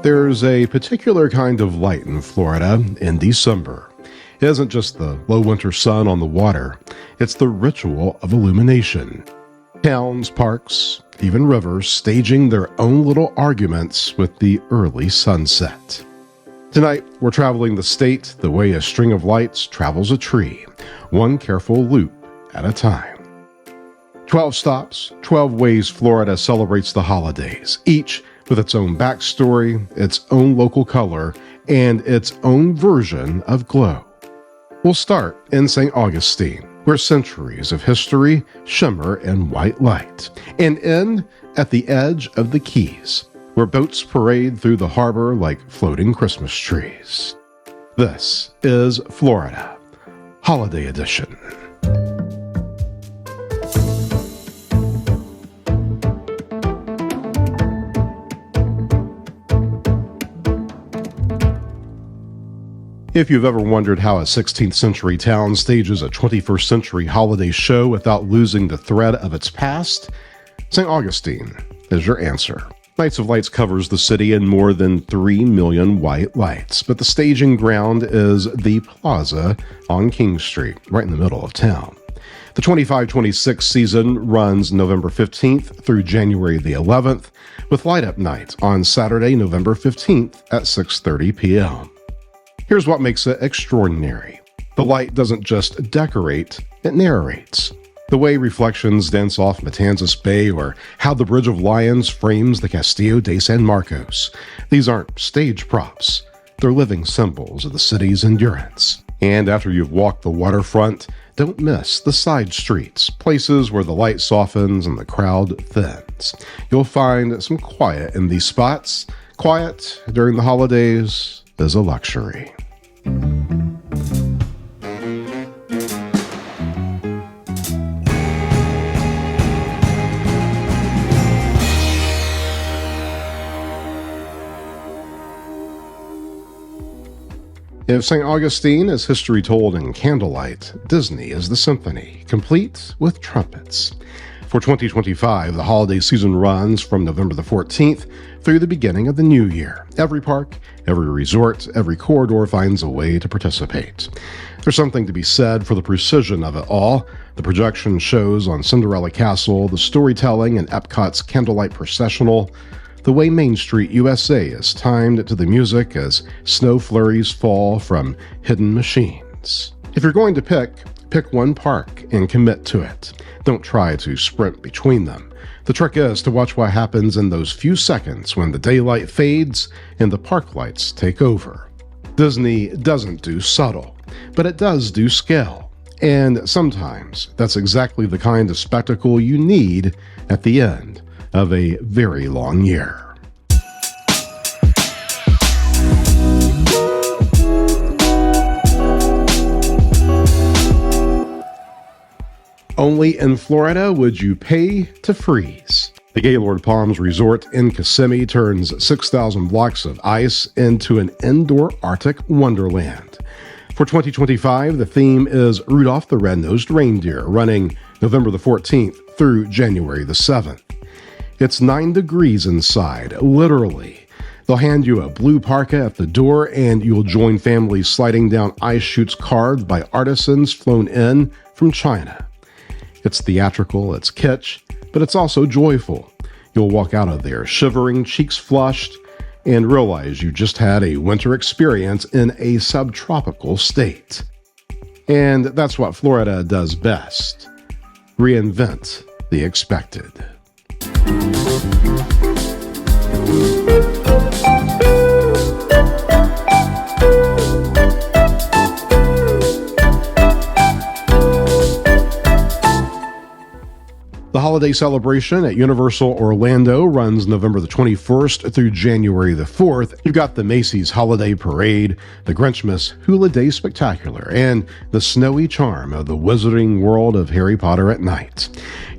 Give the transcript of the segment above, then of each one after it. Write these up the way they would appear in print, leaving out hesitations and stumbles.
There's a particular kind of light in Florida in December. It isn't just the low winter sun on the water, it's the ritual of illumination. Towns, parks, even rivers staging their own little arguments with the early sunset. Tonight, we're traveling the state the way a string of lights travels a tree, one careful loop at a time. 12 stops, 12 ways Florida celebrates the holidays, each with its own backstory, its own local color, and its own version of glow. We'll start in St. Augustine, where centuries of history shimmer in white light, and end at the edge of the Keys, where boats parade through the harbor like floating Christmas trees. This is Florida, Holiday Edition. If you've ever wondered how a 16th century town stages a 21st century holiday show without losing the thread of its past, St. Augustine is your answer. Nights of Lights covers the city in more than 3 million white lights, but the staging ground is the plaza on King Street, right in the middle of town. The 25-26 season runs November 15th through January the 11th, with Light Up Night on Saturday, November 15th at 6:30 p.m. Here's what makes it extraordinary. The light doesn't just decorate, it narrates. The way reflections dance off Matanzas Bay or how the Bridge of Lions frames the Castillo de San Marcos. These aren't stage props. They're living symbols of the city's endurance. And after you've walked the waterfront, don't miss the side streets, places where the light softens and the crowd thins. You'll find some quiet in these spots. Quiet during the holidays is a luxury. If St. Augustine is history told in candlelight, Disney is the symphony, complete with trumpets. For 2025, the holiday season runs from November the 14th through the beginning of the new year. Every park, every resort, every corridor finds a way to participate. There's something to be said for the precision of it all. The projection shows on Cinderella Castle, the storytelling in Epcot's candlelight processional, the way Main Street USA is timed to the music as snow flurries fall from hidden machines. If you're going to pick one park and commit to it. Don't try to sprint between them. The trick is to watch what happens in those few seconds when the daylight fades and the park lights take over. Disney doesn't do subtle, but it does do scale. And sometimes that's exactly the kind of spectacle you need at the end of a very long year. Only in Florida would you pay to freeze. The Gaylord Palms Resort in Kissimmee turns 6,000 blocks of ice into an indoor Arctic wonderland. For 2025, the theme is Rudolph the Red-Nosed Reindeer, running November the 14th through January the 7th. It's 9 degrees inside, literally. They'll hand you a blue parka at the door, and you'll join families sliding down ice chutes carved by artisans flown in from China. It's theatrical, it's kitsch, but it's also joyful. You'll walk out of there shivering, cheeks flushed, and realize you just had a winter experience in a subtropical state. And that's what Florida does best: reinvent the expected. The holiday celebration at Universal Orlando runs November the 21st through January the 4th. You've got the Macy's Holiday Parade, the Grinchmas Hula Day Spectacular, and the snowy charm of the wizarding world of Harry Potter at night.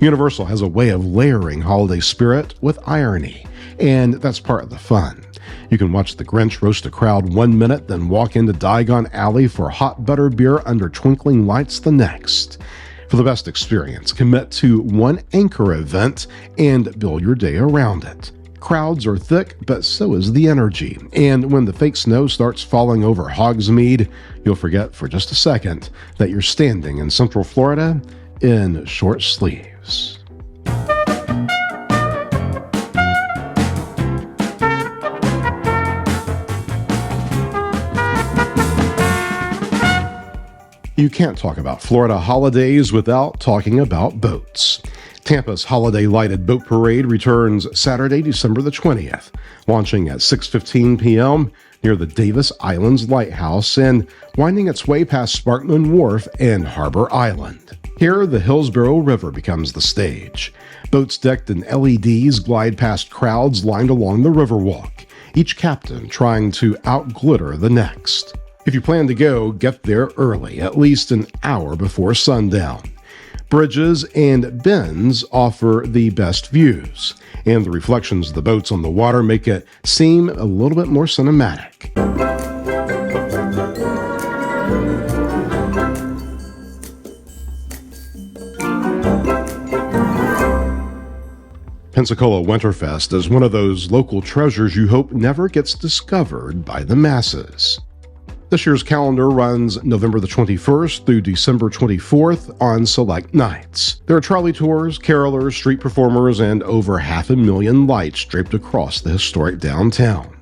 Universal has a way of layering holiday spirit with irony, and that's part of the fun. You can watch the Grinch roast a crowd 1 minute, then walk into Diagon Alley for hot butter beer under twinkling lights the next. For the best experience, commit to one anchor event and build your day around it. Crowds are thick, but so is the energy. And when the fake snow starts falling over Hogsmeade, you'll forget for just a second that you're standing in Central Florida in short sleeves. You can't talk about Florida holidays without talking about boats. Tampa's Holiday Lighted Boat Parade returns Saturday, December the 20th, launching at 6:15 p.m. near the Davis Islands Lighthouse and winding its way past Sparkman Wharf and Harbor Island. Here, the Hillsborough River becomes the stage. Boats decked in LEDs glide past crowds lined along the Riverwalk, each captain trying to outglitter the next. If you plan to go, get there early, at least an hour before sundown. Bridges and bends offer the best views, and the reflections of the boats on the water make it seem a little bit more cinematic. Pensacola Winterfest is one of those local treasures you hope never gets discovered by the masses. This year's calendar runs November the 21st through December 24th on select nights. There are trolley tours, carolers, street performers, and over 500,000 lights draped across the historic downtown.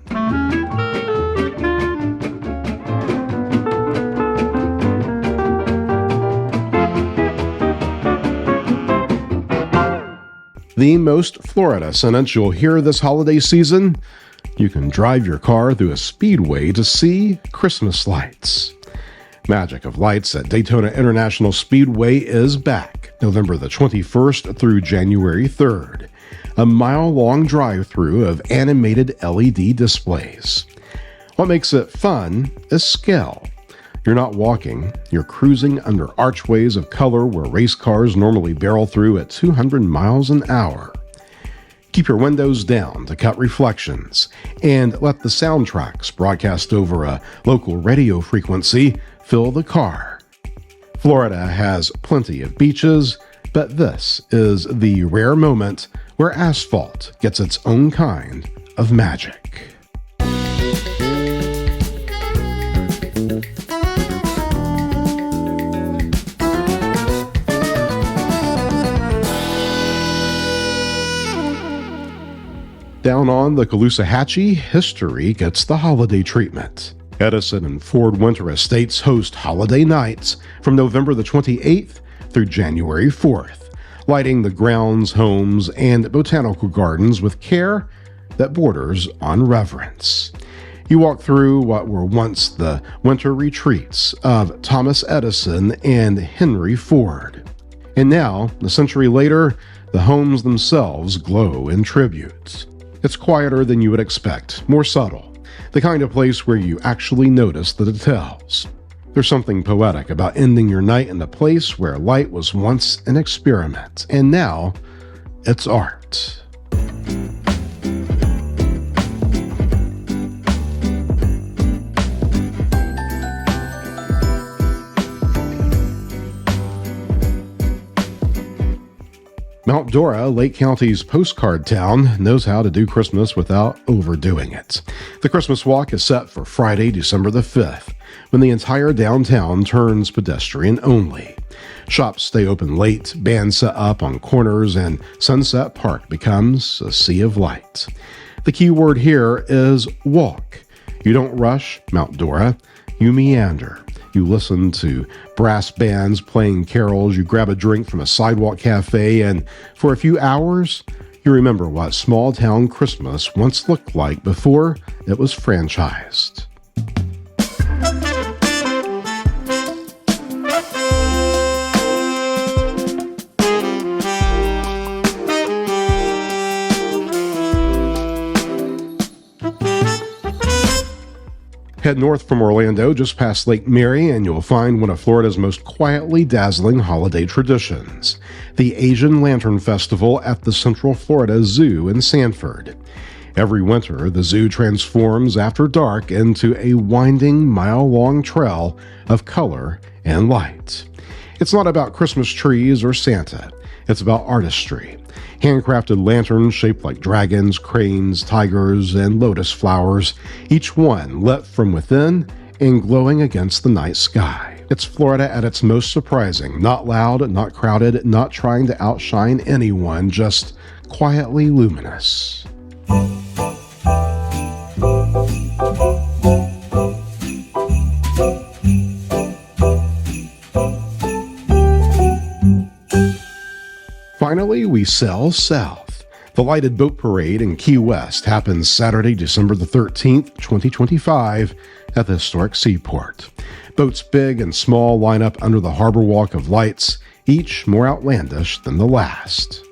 The most Florida sentence you'll hear this holiday season: you can drive your car through a speedway to see Christmas lights. Magic of Lights at Daytona International Speedway is back, November the 21st through January 3rd. A mile-long drive-through of animated LED displays. What makes it fun is scale. You're not walking, you're cruising under archways of color where race cars normally barrel through at 200 miles an hour. Keep your windows down to cut reflections, and let the soundtracks broadcast over a local radio frequency fill the car. Florida has plenty of beaches, but this is the rare moment where asphalt gets its own kind of magic. Down on the Caloosahatchee, history gets the holiday treatment. Edison and Ford Winter Estates host Holiday Nights from November the 28th through January 4th, lighting the grounds, homes, and botanical gardens with care that borders on reverence. You walk through what were once the winter retreats of Thomas Edison and Henry Ford. And now, a century later, the homes themselves glow in tribute. It's quieter than you would expect, more subtle, the kind of place where you actually notice the details. There's something poetic about ending your night in a place where light was once an experiment, and now it's art. Mount Dora, Lake County's postcard town, knows how to do Christmas without overdoing it. The Christmas walk is set for Friday, December the 5th, when the entire downtown turns pedestrian only. Shops stay open late, bands set up on corners, and Sunset Park becomes a sea of light. The key word here is walk. You don't rush Mount Dora, you meander. You listen to brass bands playing carols, you grab a drink from a sidewalk cafe, and for a few hours, you remember what small town Christmas once looked like before it was franchised. Head north from Orlando, just past Lake Mary, and you'll find one of Florida's most quietly dazzling holiday traditions, the Asian Lantern Festival at the Central Florida Zoo in Sanford. Every winter, the zoo transforms after dark into a winding, mile-long trail of color and light. It's not about Christmas trees or Santa. It's about artistry. Handcrafted lanterns shaped like dragons, cranes, tigers, and lotus flowers, each one lit from within and glowing against the night sky. It's Florida at its most surprising, not loud, not crowded, not trying to outshine anyone, just quietly luminous. Finally, we sail south. The Lighted Boat Parade in Key West happens Saturday, December the 13th, 2025, at the historic seaport. Boats big and small line up under the Harbor Walk of Lights, each more outlandish than the last.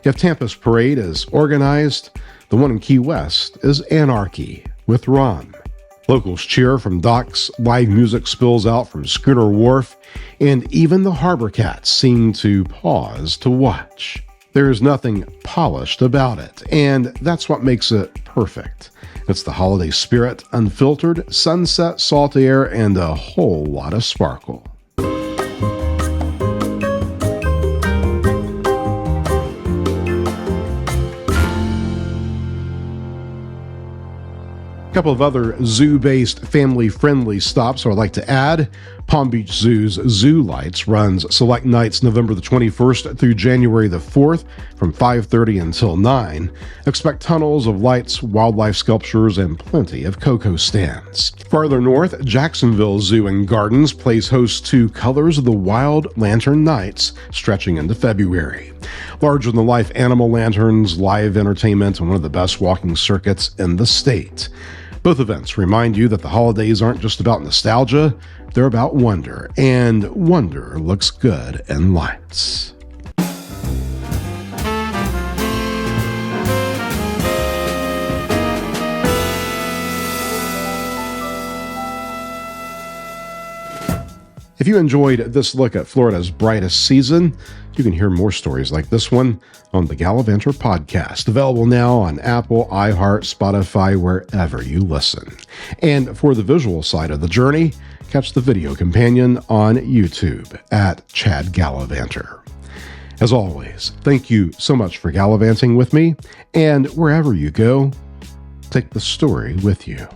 If Tampa's parade is organized, the one in Key West is anarchy, with rum. Locals cheer from docks, live music spills out from Schooner Wharf, and even the harbor cats seem to pause to watch. There is nothing polished about it, and that's what makes it perfect. It's the holiday spirit, unfiltered, sunset, salt air, and a whole lot of sparkle. A couple of other zoo-based family-friendly stops I would like to add. Palm Beach Zoo's Zoo Lights runs select nights November the 21st through January the 4th from 5:30 until 9. Expect tunnels of lights, wildlife sculptures, and plenty of cocoa stands. Farther north, Jacksonville Zoo and Gardens plays host to Colors of the Wild Lantern Nights, stretching into February. Larger-than-life animal lanterns, live entertainment, and one of the best walking circuits in the state. Both events remind you that the holidays aren't just about nostalgia, they're about wonder, and wonder looks good in lights. If you enjoyed this look at Florida's brightest season, you can hear more stories like this one on the Gallivanter podcast, available now on Apple, iHeart, Spotify, wherever you listen. And for the visual side of the journey, catch the video companion on YouTube at ChadGallivanter. As always, thank you so much for gallivanting with me, and wherever you go, take the story with you.